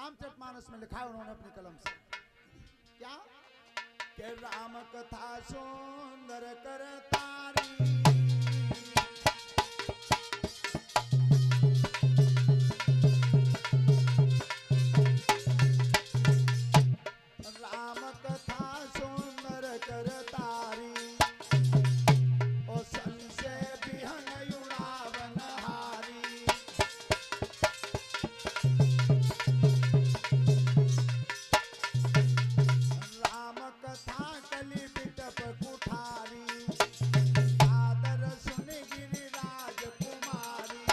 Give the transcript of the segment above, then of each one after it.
रामचरितमानस में लिखा है उन्होंने अपनी कलम से। क्या कि राम कथा सुंदर करतारी, राम कथा सुंदर करतारी, ओ संशय बिहन उड़ावन हारी। राम कथा कली बिटप कुठारी, आदर सुन गिरिराज कुमारी।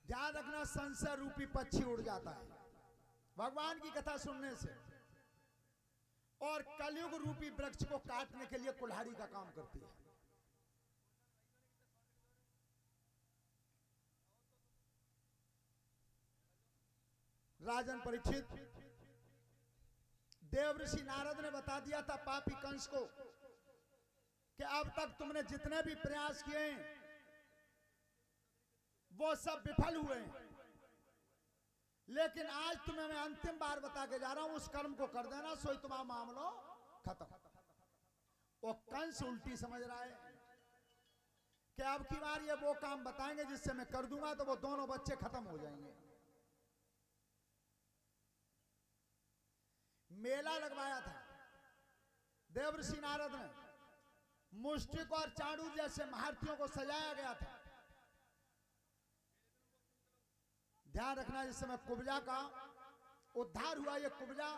ध्यान रखना, संशय रूपी पक्षी उड़ जाता है भगवान की कथा सुनने से, और कलयुग रूपी वृक्ष को काटने के लिए कुल्हाड़ी का काम करती है। राजन परीक्षित, देवऋषि नारद ने बता दिया था पापी कंस को कि अब तक तुमने जितने भी प्रयास किए वो सब विफल हुए, लेकिन आज तुम्हें मैं अंतिम बार बता के जा रहा हूं, उस कर्म को कर देना, सोई तुम्हारा मामला खत्म। वो कंस उल्टी समझ रहा है कि अब की बार ये वो काम बताएंगे जिससे मैं कर दूंगा तो वो दोनों बच्चे खत्म हो जाएंगे। मेला लगवाया था देवऋषि नारद ने, मुष्टिक और चाणूर जैसे महारथियों को सजाया गया था। ध्यान रखना, जिस समय कुब्जा का उद्धार हुआ, ये कुब्जा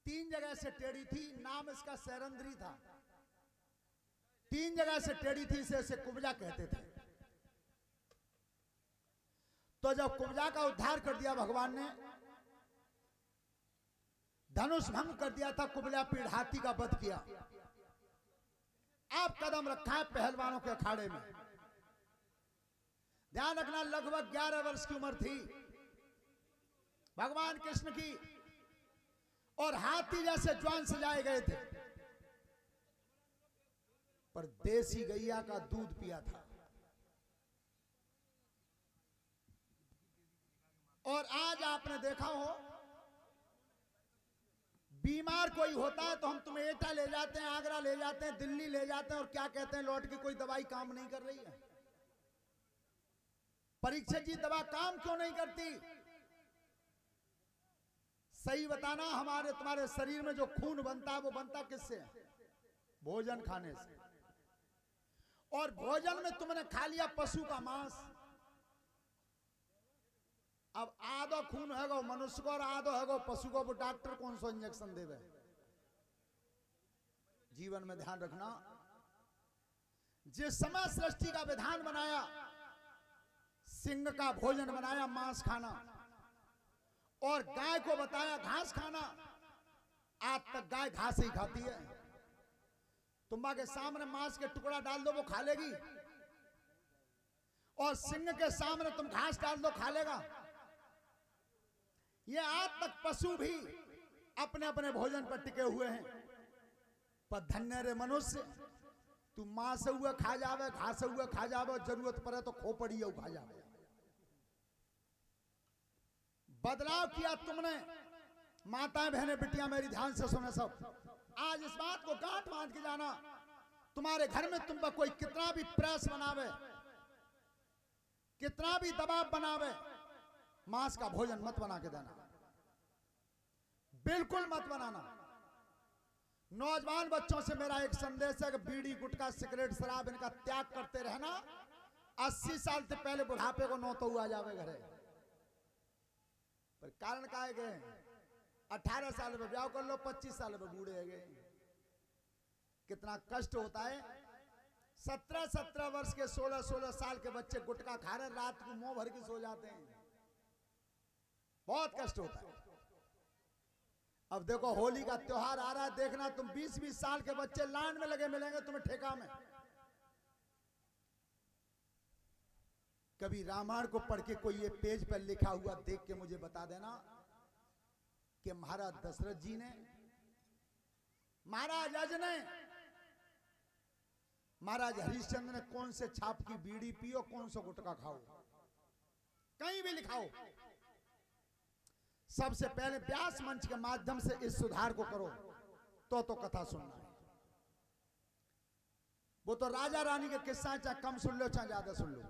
3 जगह से टेढ़ी थी, नाम इसका सैरंद्री था। 3 जगह से टेढ़ी थी, इसे कुब्जा कहते थे। तो जब कुब्जा का उद्धार कर दिया भगवान ने, धनुष भंग कर दिया था, कुबला पीड़ हाथी का वध किया। आप कदम रखा है पहलवानों के अखाड़े में। ध्यान रखना, लगभग 11 वर्ष की उम्र थी भगवान कृष्ण की, और हाथी जैसे जवान सजाए गए थे, पर देसी गैया का दूध पिया था। और आज आपने देखा हो, बीमार कोई होता है तो हम तुम्हें एटा ले जाते हैं, आगरा ले जाते हैं, दिल्ली ले जाते हैं, और क्या कहते हैं, लौट की कोई दवाई काम नहीं कर रही है। परीक्षित जी, दवा काम क्यों नहीं करती? सही बताना, हमारे तुम्हारे शरीर में जो खून बनता है वो बनता किससे? भोजन खाने से। और भोजन में तुमने खा लिया पशु का मांस। अब आधो खून है मनुष्य को और आधो है पशु को, वो डॉक्टर कौन सा इंजेक्शन देवे? जीवन में ध्यान रखना, जिस समय सृष्टि का विधान बनाया, सिंह का भोजन बनाया मांस खाना, और गाय को बताया घास खाना। आज तक गाय घास ही खाती है। तुम के सामने मांस के टुकड़ा डाल दो वो खा लेगी, और सिंह के सामने तुम घास डाल दो खा लेगा। ये आज तक पशु भी अपने अपने भोजन पर टिके हुए हैं। पर धन्य रे मनुष्य, तू मां से हुए खा जावे, घास से हुए खा जावे, जरूरत पड़े तो खोपड़ी खा जावे। बदलाव किया तुमने। माताएं बहनें बेटियां मेरी ध्यान से सुने सब, आज इस बात को गांठ बांध के जाना, तुम्हारे घर में तुम पर कोई कितना भी प्रेस बनावे, कितना भी दबाव बनावे, मांस का भोजन मत बना के देना, बिल्कुल मत बनाना। नौजवान बच्चों से मेरा एक संदेश है कि बीड़ी गुटखा सिगरेट शराब इनका त्याग करते रहना। 80 साल से पहले बुढ़ापे को नौतो हुआ जावे घरे। पर कारण का है कि 18 साल में ब्याह कर लो, 25 साल में बूढ़े गए। कितना कष्ट होता है। 17-17 वर्ष के 16-16 साल के बच्चे गुटखा खा रहे, रात को मुंह भर के सो जाते हैं। बहुत कष्ट होता है। अब देखो होली का त्योहार आ रहा है, देखना तुम 20-20 साल के बच्चे लाइन में लगे मिलेंगे तुम्हें ठेका में। कभी रामायण को पढ़ के कोई ये पेज पर लिखा हुआ देख के मुझे बता देना कि महाराज दशरथ जी ने, महाराज अज ने, महाराज हरिश्चंद्र ने कौन से छाप की बीड़ी पियो, कौन सा गुटखा खाओ, कहीं भी लिखाओ। सबसे पहले व्यास मंच के माध्यम से इस सुधार को करो, तो कथा सुनना है। वो तो राजा रानी के किस्सा चाहे कम सुन लो चाहे ज्यादा सुन लो।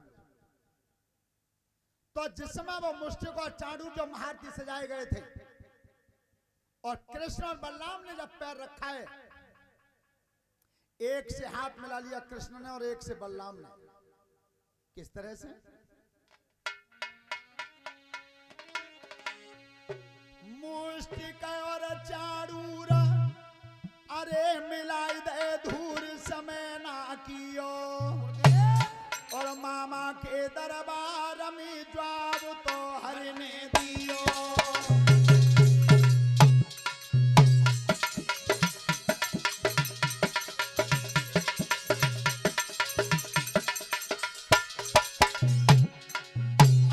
तो जिस समय वो मुष्टिक और चाणूर जो महारथी सजाए गए थे और कृष्ण और बलराम ने जब पैर रखा है, एक से हाथ मिला लिया कृष्ण ने और एक से बलराम ने। किस तरह से? मुष्टिक और चाणूर अरे मिलाई दे धूर समय ना कियो, और मामा के दरबार में जवाब तो हर ने दियो।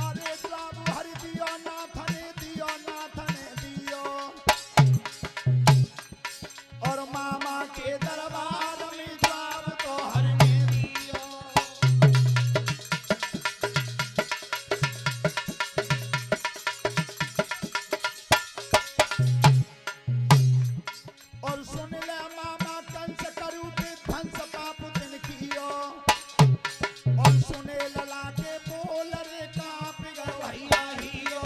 अरे जवाब हर दियो, नाथ ने दियो, नाथ ने दियो, और मामा के दरबार में जवाब तो हर ने दियो। और सुन ले मामा कंस करू ध्वंस पाप दिन कियो, और सुने लला के बोल रे कांप गए भैया हियो।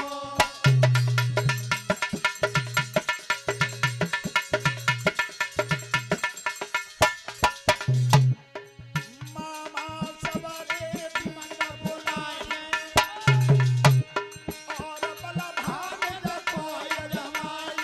मामा सबरे मन बुलाए, और बलभाग जपो यजमाल।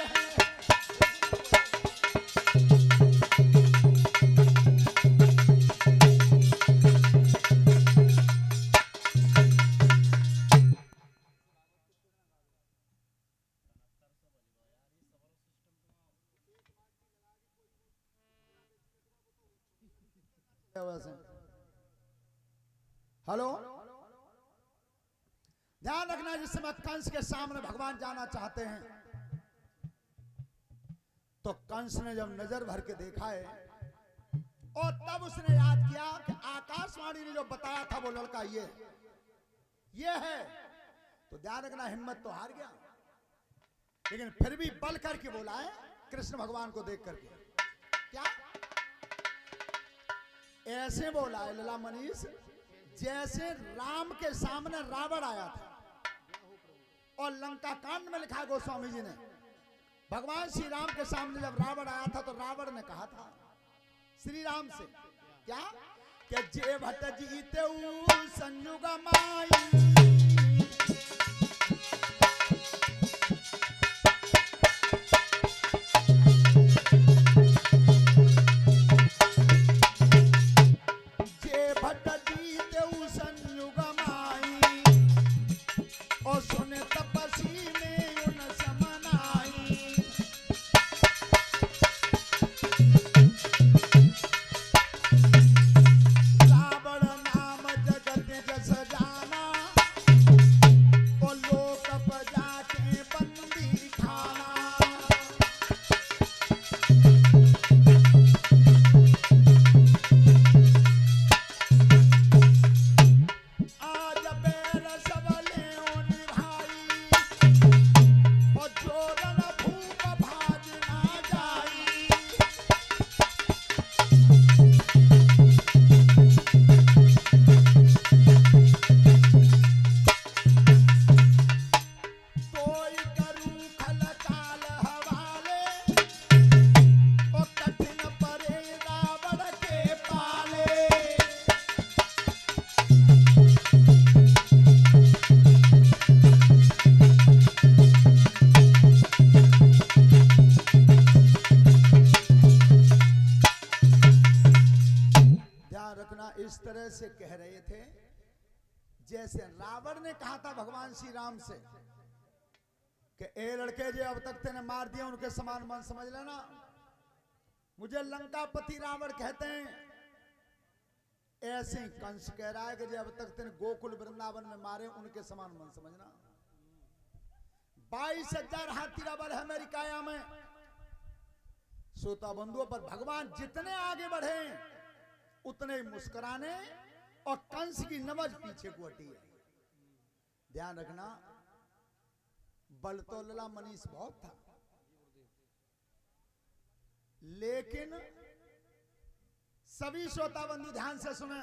हेलो, ध्यान रखना, जिस समय कंस के सामने भगवान जाना चाहते हैं तो कंस ने जब नजर भर के देखा है और तब उसने याद किया कि आकाशवाणी ने जो बताया था वो लड़का ये है, तो ध्यान रखना हिम्मत तो हार गया, लेकिन फिर भी बल करके बोला है कृष्ण भगवान को देख करके। क्या ऐसे बोला है लला मनीष, जैसे राम के सामने रावण आया था, और लंका कांड में लिखा गोस्वामी जी ने, भगवान श्री राम के सामने जब रावण आया था तो रावण ने कहा था श्री राम से क्या कि जे भट जीते संयुग माई, इस तरह से कह रहे थे जैसे रावण ने कहा था भगवान श्री राम से कि ए लड़के जो अब तक तेने मार दिया उनके समान मन समझ लेना, मुझे लंकापति रावण कहते हैं। ऐसे ही कंस कह रहा है कि जो अब तक तेने गोकुल वृंदावन में मारे उनके समान मन समझना। 22,000 हाथी बल है मेरी काया में। श्रोता बंधुओं पर भगवान जितने आगे बढ़े उतने ही मुस्कुराने और कंस की नमज पीछे को हटी है। ध्यान रखना, बल तो लला मनीष बहुत था, लेकिन सभी श्रोता बंधु ध्यान से सुने,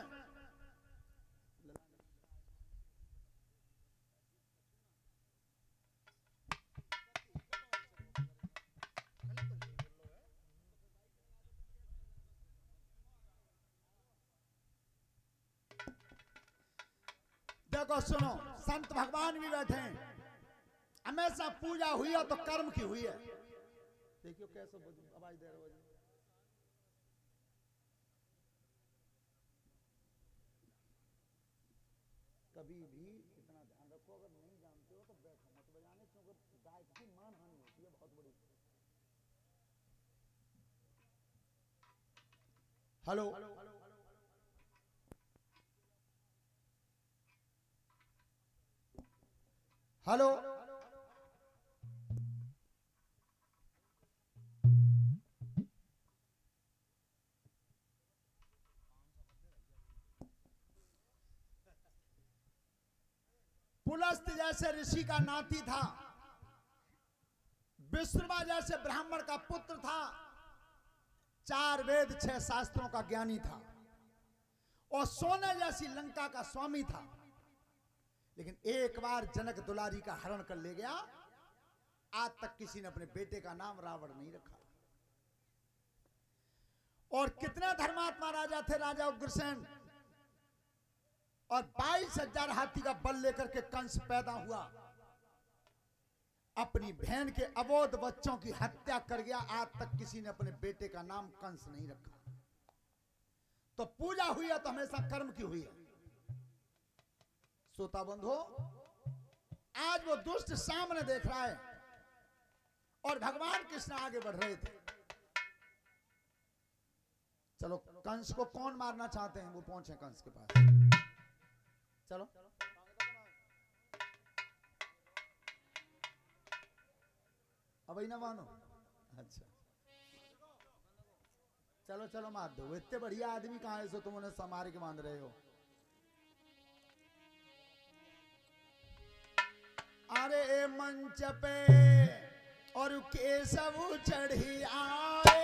देखो सुनो, संत भगवान भी बैठे हैं। हमेशा पूजा हुई है तो कर्म की हुई है। देखियो कैसे आवाज दे रहे हो। कभी भी इतना ध्यान रखो, अगर नहीं जानते हो तो बैठो मत बजाने, क्योंकि गायक की मान हानि होती है बहुत बड़ी। हेलो, हेलो, पुलस्त जैसे ऋषि का नाती था, विश्रमा जैसे ब्राह्मण का पुत्र था, 4 वेद 6 शास्त्रों का ज्ञानी था, और सोने जैसी लंका का स्वामी था। लेकिन एक बार जनक दुलारी का हरण कर ले गया। आज तक किसी ने अपने बेटे का नाम रावण नहीं रखा। और कितने धर्मात्मा राजा थे, राजा उग्रसेन, और 22,000 हाथी का बल लेकर के कंस पैदा हुआ। अपनी बहन के अबोध बच्चों की हत्या कर गया। आज तक किसी ने अपने बेटे का नाम कंस नहीं रखा। तो पूजा हुई है तो हमेशा कर्म की हुई है। श्रोता बंधु, आज वो दुष्ट सामने देख रहा है और भगवान कृष्ण आगे बढ़ रहे थे। चलो, कंस को कौन मारना चाहते हैं वो पहुंचे कंस के पास। चलो, अब ना मानो। अच्छा, चलो चलो मार दो। इतने बढ़िया आदमी कहां है सो तुम उन्हें समार के मान रहे हो। अरे मंच पे और केशव चढ़ी आए,